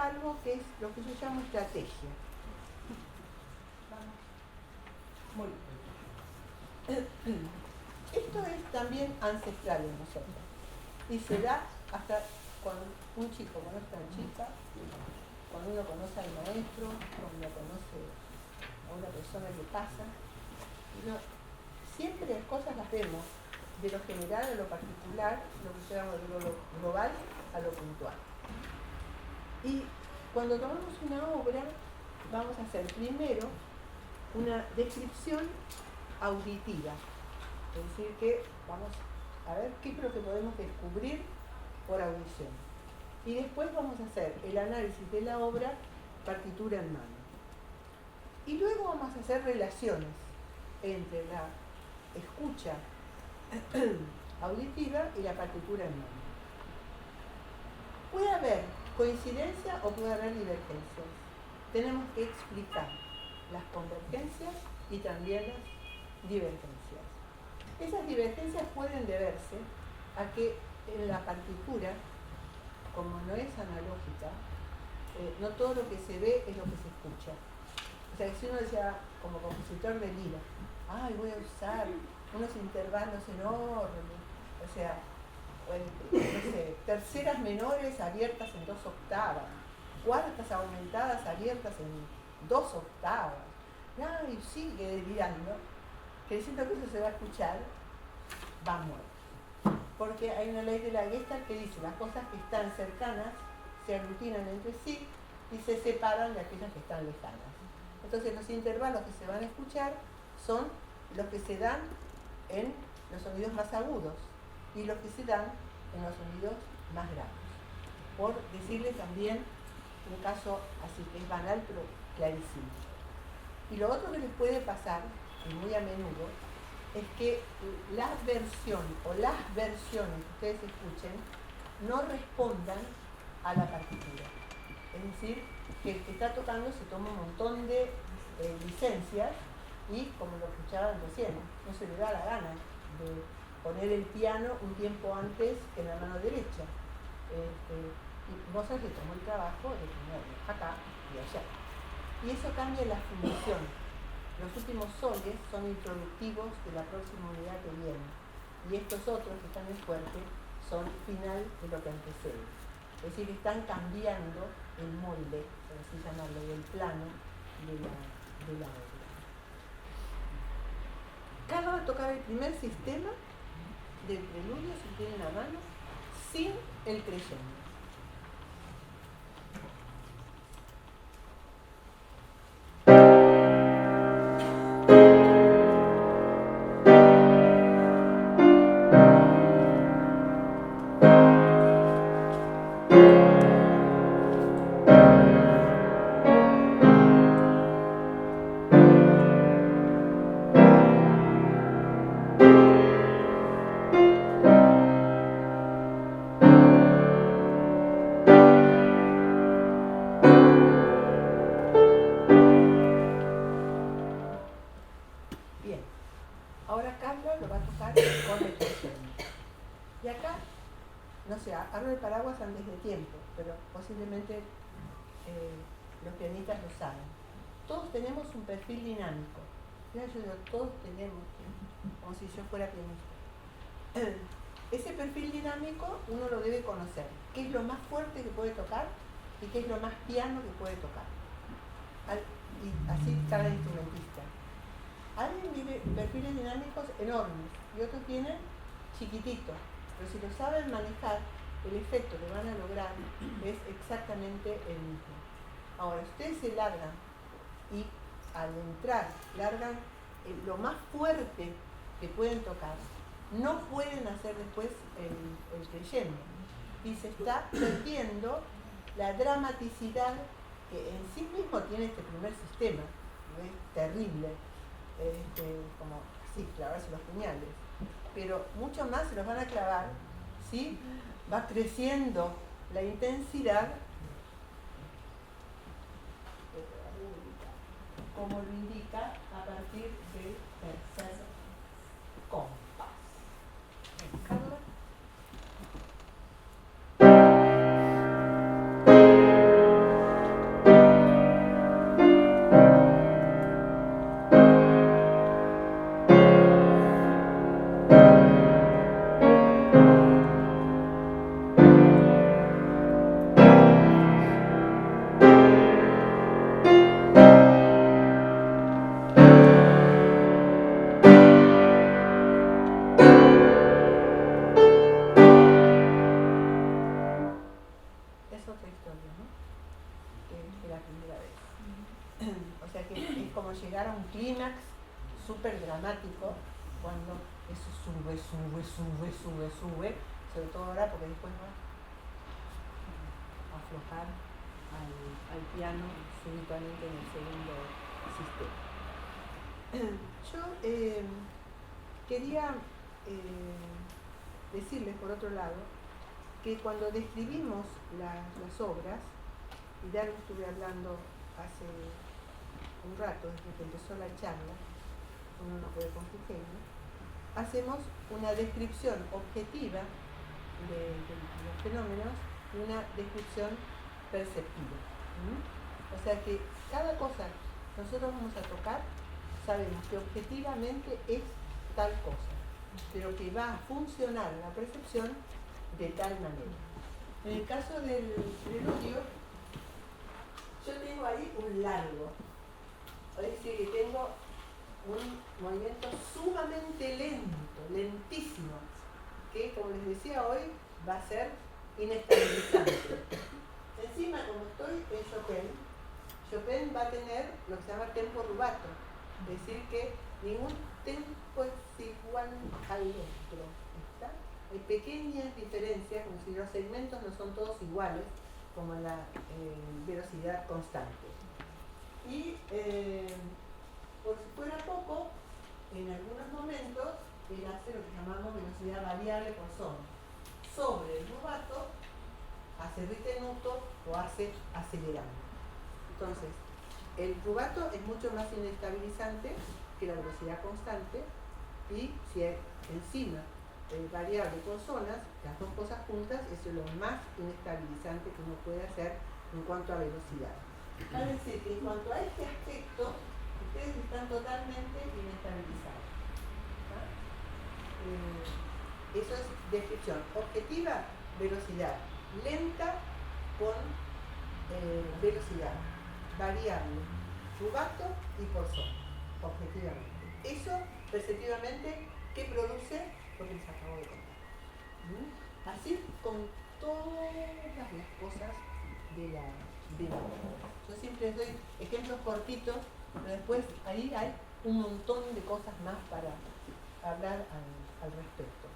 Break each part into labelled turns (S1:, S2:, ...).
S1: algo que es lo que yo llamo estrategia. Muy bien. Esto es también ancestral en nosotros y se da hasta cuando un chico conoce a una chica, cuando uno conoce al maestro, cuando uno conoce a una persona que pasa. Siempre las cosas las vemos de lo general a lo particular, lo que se llama de lo global a lo puntual. Y cuando tomamos una obra, vamos a hacer primero una descripción auditiva. Es decir, que vamos a ver qué es lo que podemos descubrir por audición. Y después vamos a hacer el análisis de la obra partitura en mano. Y luego vamos a hacer relaciones entre la escucha auditiva y la partitura en mano. Puede haber coincidencia o puede haber divergencias. Tenemos que explicar las convergencias y también las divergencias. Esas divergencias pueden deberse a que en la partitura, como no es analógica, no todo lo que se ve es lo que se escucha. O sea, si uno decía, como compositor de lira, voy a usar unos intervalos enormes, o sea, no sé, terceras menores abiertas en 2 octavas, cuartas aumentadas abiertas en 2 octavas, y sigue delirando, que diciendo que eso se va a escuchar, va a morir. Porque hay una ley de la Gestalt que dice las cosas que están cercanas se aglutinan entre sí y se separan de aquellas que están lejanas. Entonces los intervalos que se van a escuchar son los que se dan en los sonidos más agudos y los que se dan en los sonidos más graves. Por decirles también un caso así que es banal pero clarísimo. Y lo otro que les puede pasar, y muy a menudo, es que la versión o las versiones que ustedes escuchen no respondan a la partitura. Es decir, que el que está tocando se toma un montón de licencias y, como lo escuchaban recién, no se le da la gana de poner el piano un tiempo antes que en la mano derecha. Y Mozart se tomó el trabajo de ponerlo acá y allá. Y eso cambia la función. Los últimos soles son introductivos de la próxima unidad que viene. Y estos otros que están en fuerte son final de lo que antecede. Es decir, están cambiando el molde, por así llamarlo, del plano de la obra. Carlos va a tocar el primer sistema del preludio, si tienen a mano, sin el crescendo. Hablo de paraguas antes de tiempo, pero posiblemente los pianistas lo saben. Todos tenemos un perfil dinámico. Yo digo, todos tenemos, como si yo fuera pianista. Ese perfil dinámico uno lo debe conocer. ¿Qué es lo más fuerte que puede tocar y qué es lo más piano que puede tocar? Y así cada instrumentista. Alguien tiene perfiles dinámicos enormes y otros tienen chiquititos, pero si lo saben manejar, el efecto que van a lograr es exactamente el mismo. Ahora, ustedes se largan y al entrar largan lo más fuerte que pueden tocar, no pueden hacer después el crescendo y se está perdiendo la dramaticidad que en sí mismo tiene este primer sistema, ¿no? Es terrible, como así, clavarse los puñales, pero mucho más se los van a clavar si va creciendo la intensidad, como lo indica a partir del tercer compás. Carla. llegar a un clímax súper dramático cuando eso sube, sobre todo ahora porque después va a aflojar al piano súbitamente en el segundo sistema. Yo quería decirles, por otro lado, que cuando describimos las obras, y ya lo estuve hablando hace un rato, desde que empezó la charla, uno no puede con su genio, hacemos una descripción objetiva de los fenómenos y una descripción perceptiva. O sea que cada cosa que nosotros vamos a tocar, sabemos que objetivamente es tal cosa, pero que va a funcionar en la percepción de tal manera. En el caso del preludio, yo tengo ahí un largo, es decir, que tengo un movimiento sumamente lento, lentísimo, que, como les decía hoy, va a ser inestabilizante. Encima, como estoy en Chopin va a tener lo que se llama tempo rubato, es decir, que ningún tempo es igual al otro. ¿Está? Hay pequeñas diferencias, como si los segmentos no son todos iguales, como en la velocidad constante. Y por si fuera poco, en algunos momentos él hace lo que llamamos velocidad variable por zona. Sobre el rubato hace ritenuto o hace acelerando. Entonces, el rubato es mucho más inestabilizante que la velocidad constante, y si es encima variable por zonas, las dos cosas juntas, eso es lo más inestabilizante que uno puede hacer en cuanto a velocidad. Vale decir que en cuanto a este aspecto, ustedes están totalmente inestabilizados. Eso es descripción objetiva, velocidad lenta con velocidad variable, rubato y por zona, objetivamente. Eso, perceptivamente, ¿qué produce? Lo que les acabo de contar. Así con todas las cosas de la vida. Yo siempre doy ejemplos cortitos, pero después ahí hay un montón de cosas más para hablar al respecto.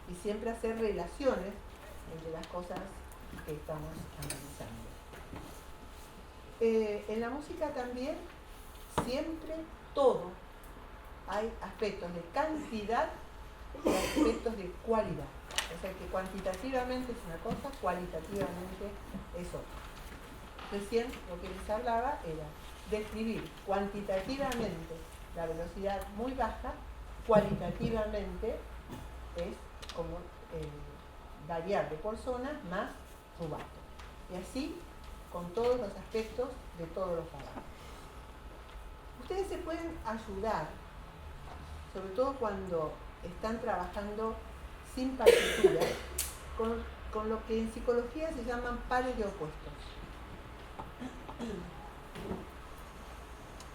S1: Y siempre hacer relaciones entre las cosas que estamos analizando. En la música también, siempre todo, hay aspectos de cantidad y aspectos de cualidad. O sea que cuantitativamente es una cosa, cualitativamente es otra. Recién lo que les hablaba era describir cuantitativamente la velocidad muy baja, cualitativamente es como variable por zona más rubato. Y así con todos los aspectos de todos los parámetros. Ustedes se pueden ayudar, sobre todo cuando están trabajando sin partitura, con lo que en psicología se llaman pares de opuestos.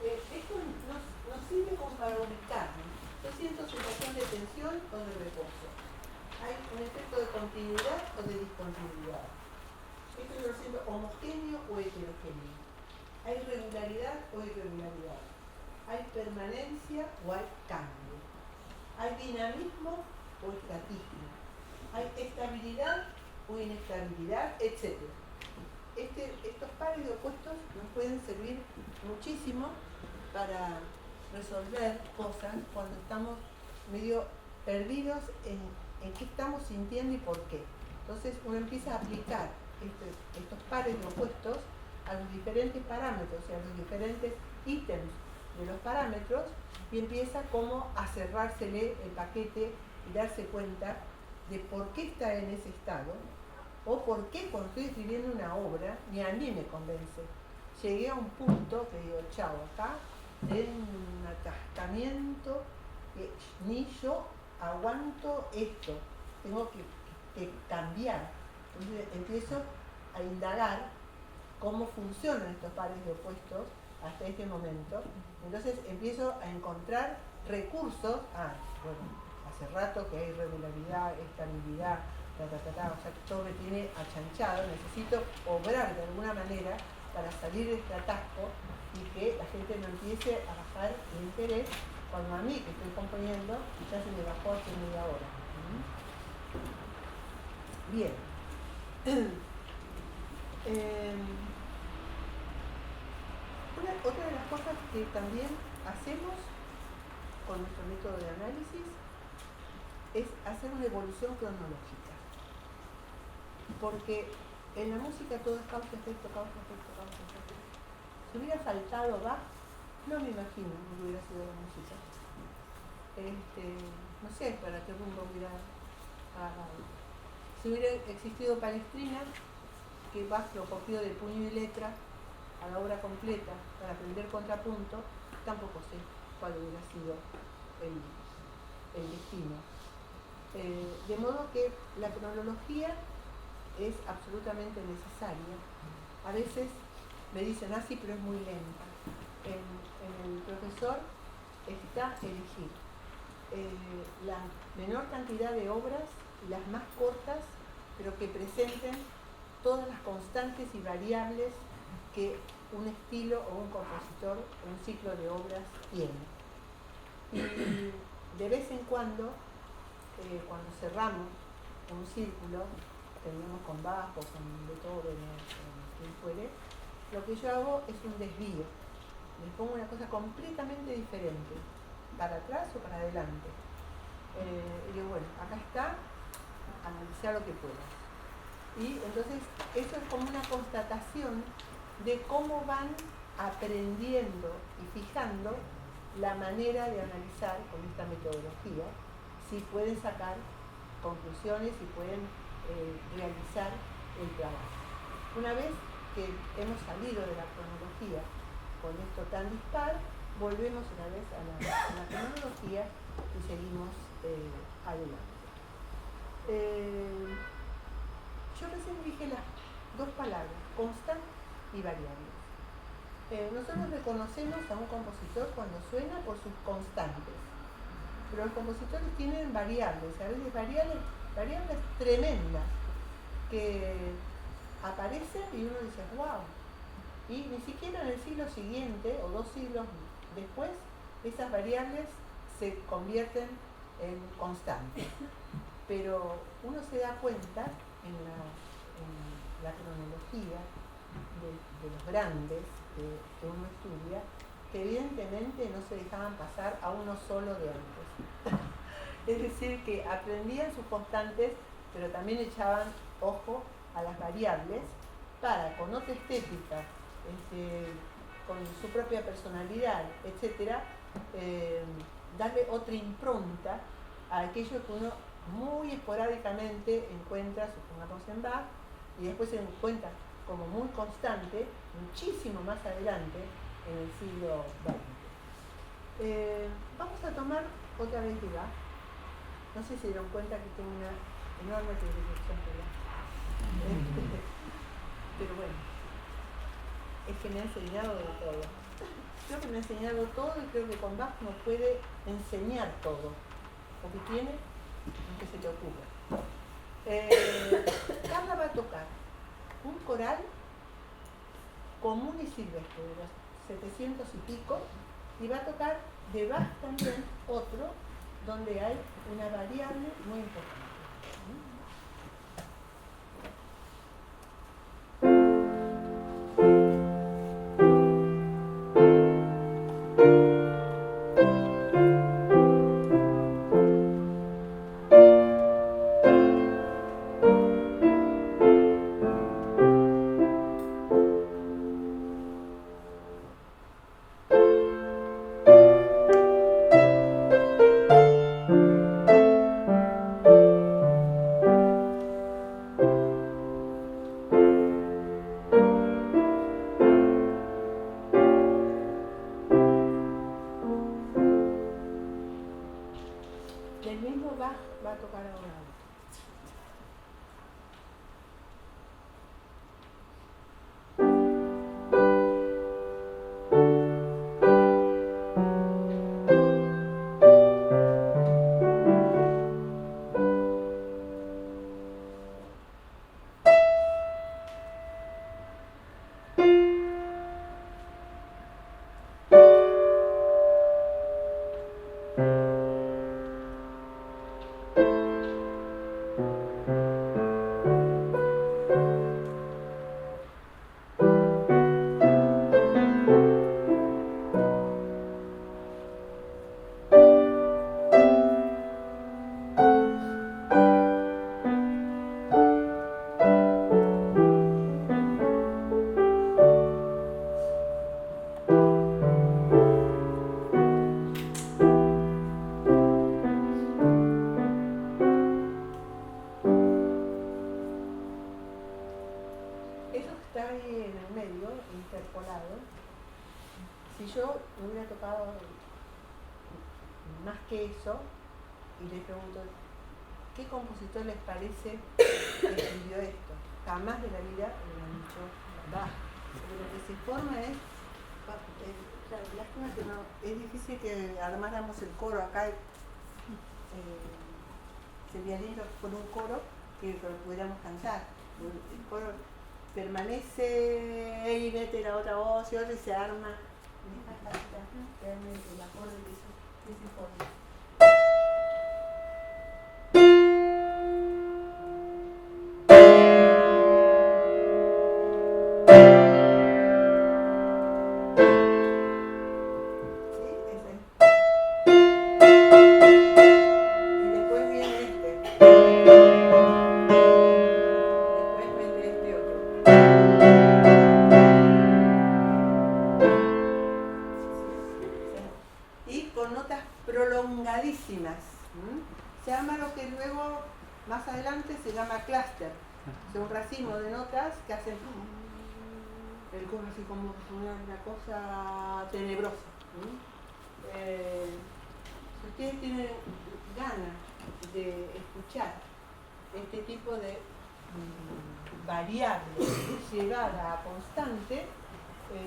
S1: Esto nos sirve como para ubicarnos. Yo siento sensación de tensión o de reposo. Hay un efecto de continuidad o de discontinuidad. Esto yo lo siento homogéneo o heterogéneo. Hay regularidad o irregularidad. Hay permanencia o hay cambio. Hay dinamismo o estatismo. Hay estabilidad o inestabilidad, etc. Estos pares de opuestos nos pueden servir muchísimo para resolver cosas cuando estamos medio perdidos en qué estamos sintiendo y por qué. Entonces uno empieza a aplicar estos pares de opuestos a los diferentes parámetros y a los diferentes ítems de los parámetros, y empieza como a cerrársele el paquete y darse cuenta de por qué está en ese estado, o por qué cuando estoy escribiendo una obra ni a mí me convence. Llegué a un punto que digo, chao, acá en un atascamiento que ni yo aguanto esto, tengo que cambiar. Entonces empiezo a indagar cómo funcionan estos pares de opuestos hasta este momento. Entonces empiezo a encontrar recursos. Bueno, hace rato que hay regularidad, estabilidad, o sea que todo me tiene achanchado, necesito obrar de alguna manera para salir de este atasco y que la gente no empiece a bajar el interés cuando a mí, que estoy componiendo, ya se me bajó hace media hora. Bien. Otra de las cosas que también hacemos con nuestro método de análisis es hacer una evolución cronológica. Porque en la música todo es causa, efecto, causa, efecto, causa, efecto. Si hubiera faltado Bach, no me imagino lo que hubiera sido la música. No sé para qué rumbo hubiera agarrado. Si hubiera existido Palestrina, que Bach lo copió de puño y letra a la obra completa para aprender contrapunto, tampoco sé cuál hubiera sido el destino. De modo que la cronología es absolutamente necesaria. A veces me dicen, sí, pero es muy lenta. En el profesor está elegir la menor cantidad de obras, las más cortas, pero que presenten todas las constantes y variables que un estilo o un compositor o un ciclo de obras tiene. Y de vez en cuando cerramos un círculo, terminamos con Bach o con Beethoven o con quien fuere, lo que yo hago es un desvío. Les pongo una cosa completamente diferente, para atrás o para adelante. Y digo, bueno, acá está, analizar lo que puedas. Y entonces eso es como una constatación de cómo van aprendiendo y fijando la manera de analizar con esta metodología, si pueden sacar conclusiones y pueden realizar el trabajo. Una vez que hemos salido de la cronología con esto tan dispar, volvemos una vez a la cronología y seguimos adelante. Yo recién dije las dos palabras, constant y variable. Nosotros reconocemos a un compositor cuando suena por sus constantes, pero los compositores tienen variables, a veces variables tremendas que aparecen y uno dice, wow. Y ni siquiera en el siglo siguiente o 2 siglos después, esas variables se convierten en constantes. Pero uno se da cuenta en la cronología de los grandes que uno estudia, que evidentemente no se dejaban pasar a uno solo de antes. Es decir, que aprendían sus constantes, pero también echaban ojo a las variables para, con otra estética, con su propia personalidad, etc., darle otra impronta a aquello que uno muy esporádicamente encuentra, supongamos en Bach, y después se encuentra como muy constante, muchísimo más adelante, en el siglo XX. Vamos a tomar otra vez de Bach. No sé si se dieron cuenta que tengo una enorme predilección por Bach. Pero bueno, es que me ha enseñado de todo. Creo que me ha enseñado todo y creo que con Bach no puede enseñar todo. Lo que tiene, aunque se te ocurra. Carla va a tocar un coral común y silvestre de los 700 y pico, y va a tocar de Bach también otro donde hay una variable muy importante. medio, interpolado, si yo me hubiera tocado más que eso y les pregunto, ¿qué compositor les parece que escribió esto? Jamás de la vida me han dicho, va. Lo que se forma es, claro, lástima que no, es difícil que armáramos el coro acá. Sería lindo con un coro que lo pudiéramos cantar. El coro permanece y mete la otra voz y otra y se arma. Realmente el acorde que se forma. Se llama lo que luego, más adelante, se llama clúster. Es un racimo de notas que hacen el coro así como una cosa tenebrosa. Si ustedes tienen ganas de escuchar este tipo de variable llegada constante,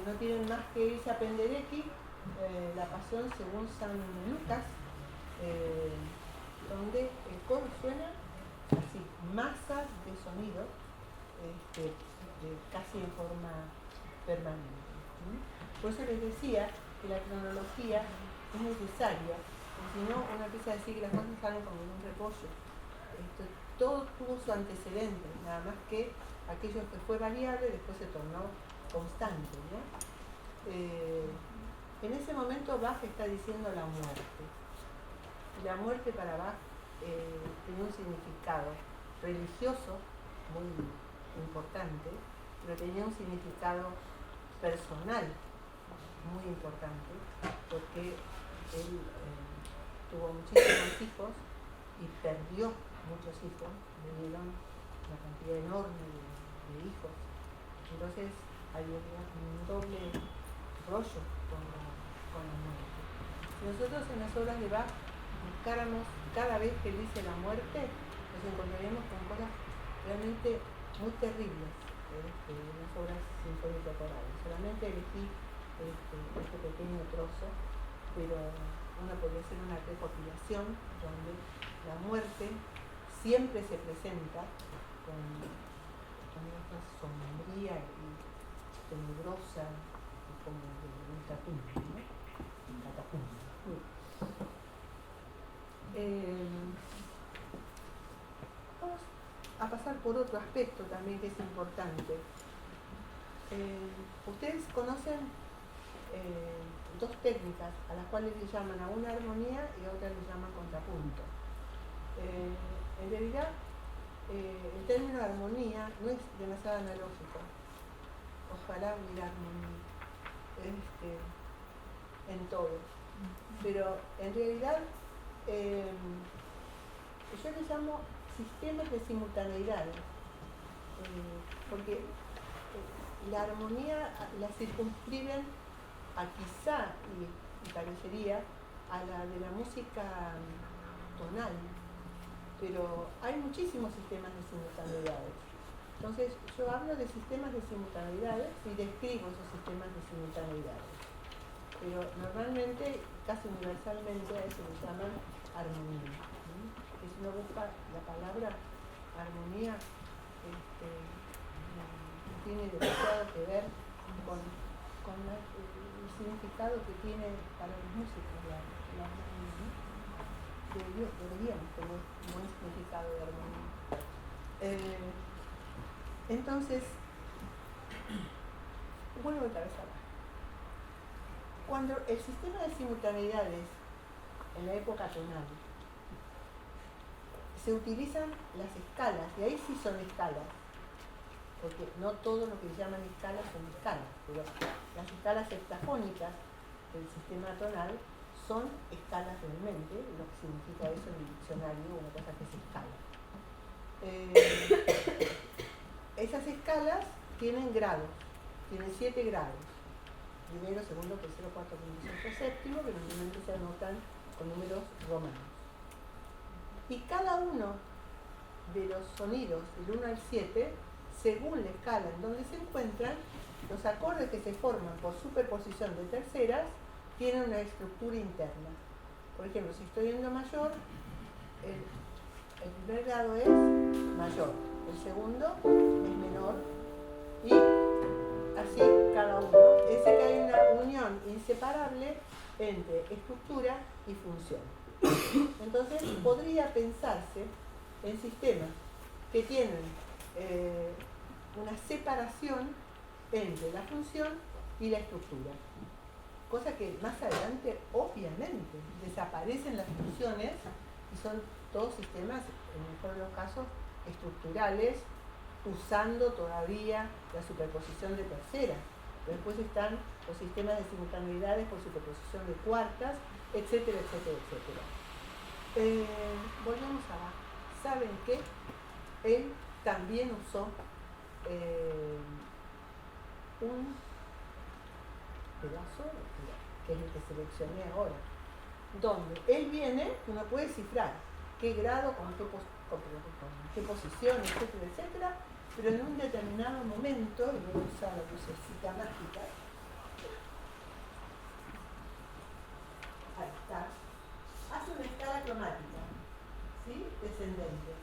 S1: no tienen más que irse a Penderecki, La Pasión según San Lucas, donde el coro suena así, masas de sonido, casi en forma permanente. Por eso les decía que la cronología es necesaria, porque si no uno empieza a decir que las cosas salen como en un repollo. Todo tuvo su antecedente, nada más que aquello que fue variable después se tornó constante, ¿no? En ese momento Bach está diciendo la muerte. La muerte para Bach tenía un significado religioso muy importante, pero tenía un significado personal muy importante, porque él tuvo muchísimos hijos y perdió muchos hijos, le dieron una cantidad enorme de hijos. Entonces había un doble rollo con la muerte. Si nosotros en las obras de Bach buscáramos cada vez que él dice la muerte, nos encontraríamos con cosas realmente muy terribles en las obras sinfónicas corales. Solamente elegí este pequeño trozo, pero uno podría hacer una recopilación donde la muerte siempre se presenta con esta sombría y tenebrosa, como de un catacumba, ¿no? Un catacumba. Vamos a pasar por otro aspecto también que es importante. Ustedes conocen dos técnicas a las cuales le llaman a una armonía y a otra le llaman contrapunto. En realidad, el término armonía no es demasiado analógico. Ojalá hubiera armonía en todo. Pero en realidad, yo le llamo sistemas de simultaneidades, porque la armonía la circunscriben a quizá, y parecería, a la de la música tonal, pero hay muchísimos sistemas de simultaneidades. Entonces yo hablo de sistemas de simultaneidades y describo esos sistemas de simultaneidades, pero normalmente, casi universalmente, a eso le llaman armonía. Y si uno busca la palabra armonía, no tiene demasiado que ver con el significado que tiene para los músicos la armonía, ¿no? Deberíamos tener un buen significado de armonía. Entonces, vuelvo otra vez acá. Cuando el sistema de simultaneidades en la época tonal se utilizan las escalas, y ahí sí son escalas, porque no todo lo que se llaman escalas son escalas, pero las escalas heptafónicas del sistema tonal son escalas realmente, lo que significa eso en el diccionario, una cosa que es escala. Esas escalas tienen grados, tiene 7 grados. Primero, segundo, tercero, cuarto, quinto, sexto, séptimo, que normalmente se anotan con números romanos. Y cada uno de los sonidos, del 1 al 7, según la escala en donde se encuentran, los acordes que se forman por superposición de terceras tienen una estructura interna. Por ejemplo, si estoy en do mayor, el primer grado es mayor, el segundo es menor, y así cada uno. Es que hay una unión inseparable entre estructura y función. Entonces podría pensarse en sistemas que tienen una separación entre la función y la estructura, cosa que más adelante obviamente desaparecen las funciones y son todos sistemas, en el mejor de los casos, estructurales, usando todavía la superposición de terceras. Después están los sistemas de simultaneidades por superposición de cuartas, etcétera, etcétera, etcétera. Volvemos a, ¿saben qué? Él también usó un pedazo, que es el que seleccioné ahora, donde él viene, uno puede cifrar qué grado, con qué posición, etcétera, etcétera, pero en un determinado momento, y voy a usar la lucecita mágica, ahí está, hace una escala cromática, ¿sí? Descendente.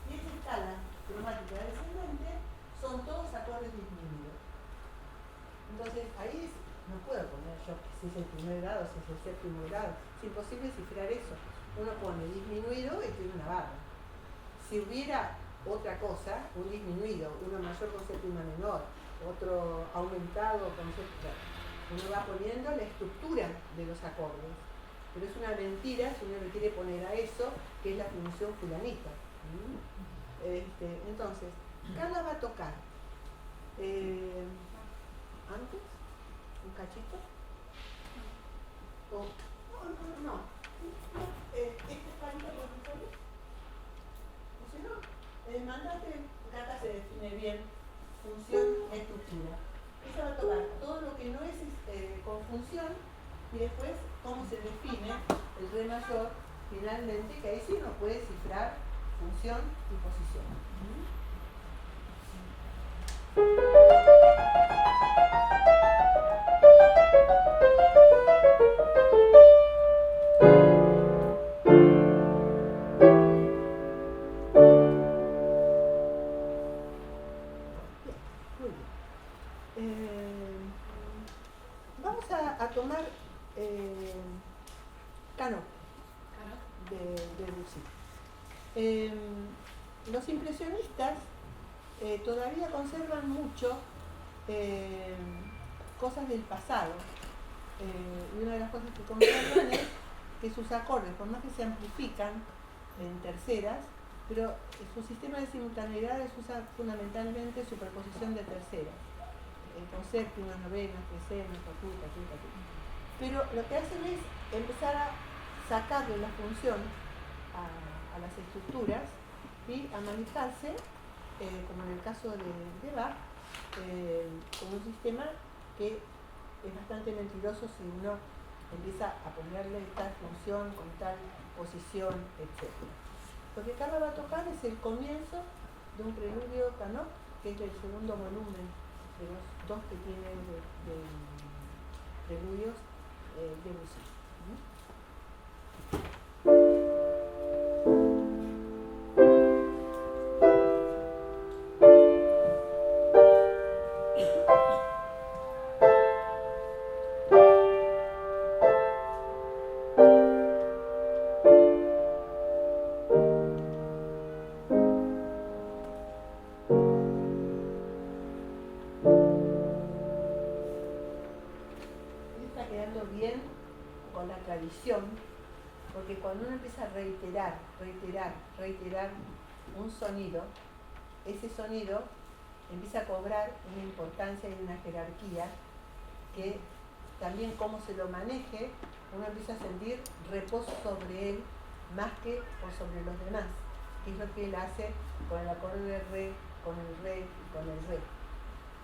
S1: Y esa escala cromática descendente son todos acordes disminuidos. Entonces ahí no puedo poner yo si es el primer grado, si es el séptimo grado, es imposible cifrar eso. Uno pone disminuido y tiene una barra. Si hubiera otra cosa, un disminuido, uno mayor con séptima menor, otro aumentado con séptima, uno va poniendo la estructura de los acordes. Pero es una mentira si uno le quiere poner a eso, que es la función fulanita. Entonces, Carla va a tocar antes, un cachito, o no, este palito por favor, o si no, mandate, acá se define bien función y estructura. Ella va a tocar todo lo que no es con función y después cómo se define el re mayor finalmente, que ahí sí uno puede cifrar función y posición. Vamos a tomar Canop de Debussy. Los impresionistas todavía conservan mucho cosas del pasado. Y una de las cosas que conservan es que sus acordes, por más que se amplifican en terceras, pero su sistema de simultaneidades usa fundamentalmente superposición de terceras, con séptimas, novenas, trecenas, cuartutas, quintas. Pero lo que hacen es empezar a sacarle la función a las estructuras y a manejarse, como en el caso de Bach, con un sistema que es bastante mentiroso si uno empieza a ponerle tal función con tal posición, etc. Lo que Carla va a tocar es el comienzo de un preludio Canop, que es el segundo volumen de los dos que tiene de preludios de Debussy. Porque cuando uno empieza a reiterar un sonido, ese sonido empieza a cobrar una importancia y una jerarquía que también como se lo maneje, uno empieza a sentir reposo sobre él más que por sobre los demás, que es lo que él hace con el acorde de re, con el re y con el re.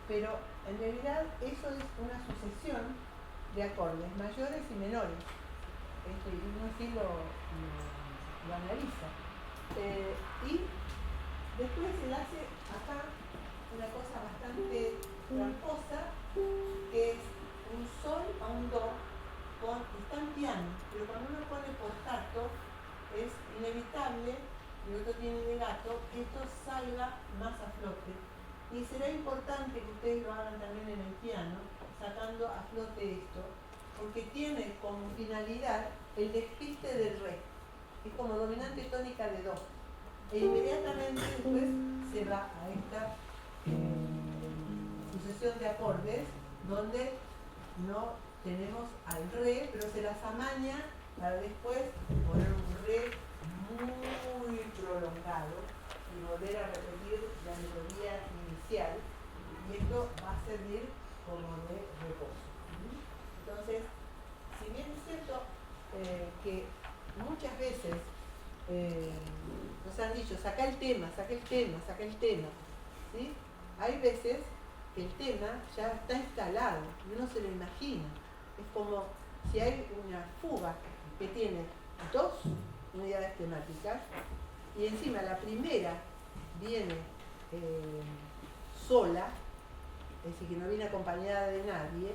S1: pero en realidad eso es una sucesión de acordes mayores y menores. Y uno así lo analiza. Y después se le hace acá una cosa bastante tramposa, que es un sol a un do, está en piano, pero cuando uno pone portato es inevitable, y el otro tiene legato, que esto salga más a flote. Y será importante que ustedes lo hagan también en el piano, sacando a flote esto, porque tiene como finalidad el despiste del re. Es como dominante tónica de do. E inmediatamente después se va a esta sucesión de acordes donde no tenemos al re, pero se las amaña para después poner un re muy prolongado y volver a repetir la melodía inicial, y esto va a servir como de reposo. Entonces, si bien es cierto que muchas veces nos han dicho saca el tema, ¿sí? Hay veces que el tema ya está instalado y uno se lo imagina. Es como si hay una fuga que tiene 2 unidades temáticas y encima la primera viene sola, es decir, que no viene acompañada de nadie,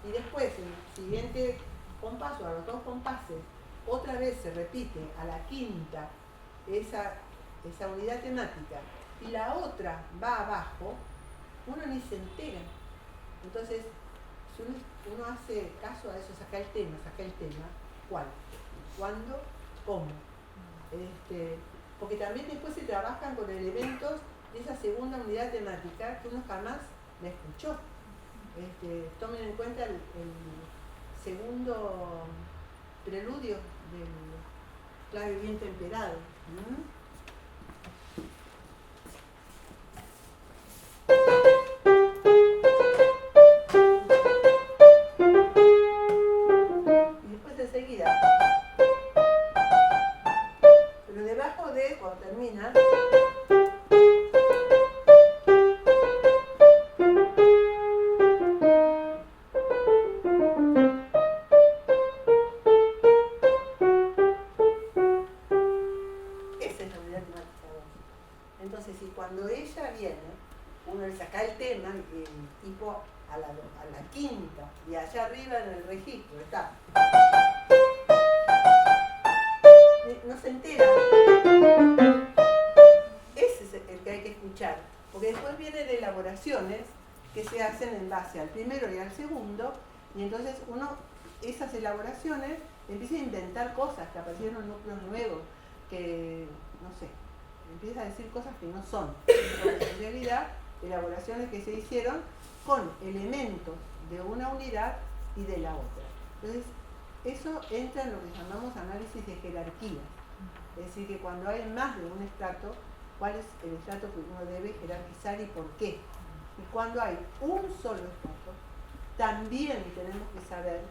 S1: y después el siguiente compás o a los 2 compases otra vez se repite a la quinta esa unidad temática y la otra va abajo, uno ni se entera. Entonces, si uno hace caso a eso, saca el tema, ¿cuál? ¿Cuándo? ¿Cómo? Porque también después se trabajan con elementos de esa segunda unidad temática que uno jamás la escuchó. Tomen en cuenta el segundo preludio del clave bien temperado. Y después enseguida, pero debajo de, cuando termina, cuando ella viene, uno le saca el tema, el tipo a la quinta, y allá arriba en el registro está. No se entera. Ese es el que hay que escuchar, porque después vienen elaboraciones que se hacen en base al primero y al segundo, y entonces uno, esas elaboraciones, empieza a inventar cosas, que aparecieron núcleos nuevos, que, no sé, empieza a decir cosas que no son. En realidad, elaboraciones que se hicieron con elementos de una unidad y de la otra. Entonces, eso entra en lo que llamamos análisis de jerarquía. Es decir, que cuando hay más de un estrato, ¿cuál es el estrato que uno debe jerarquizar y por qué? Y cuando hay un solo estrato, también tenemos que saber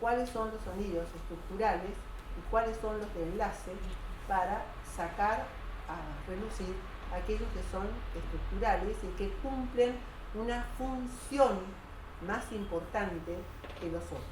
S1: cuáles son los sonidos estructurales y cuáles son los de enlace para sacar a relucir aquellos que son estructurales y que cumplen una función más importante que los otros.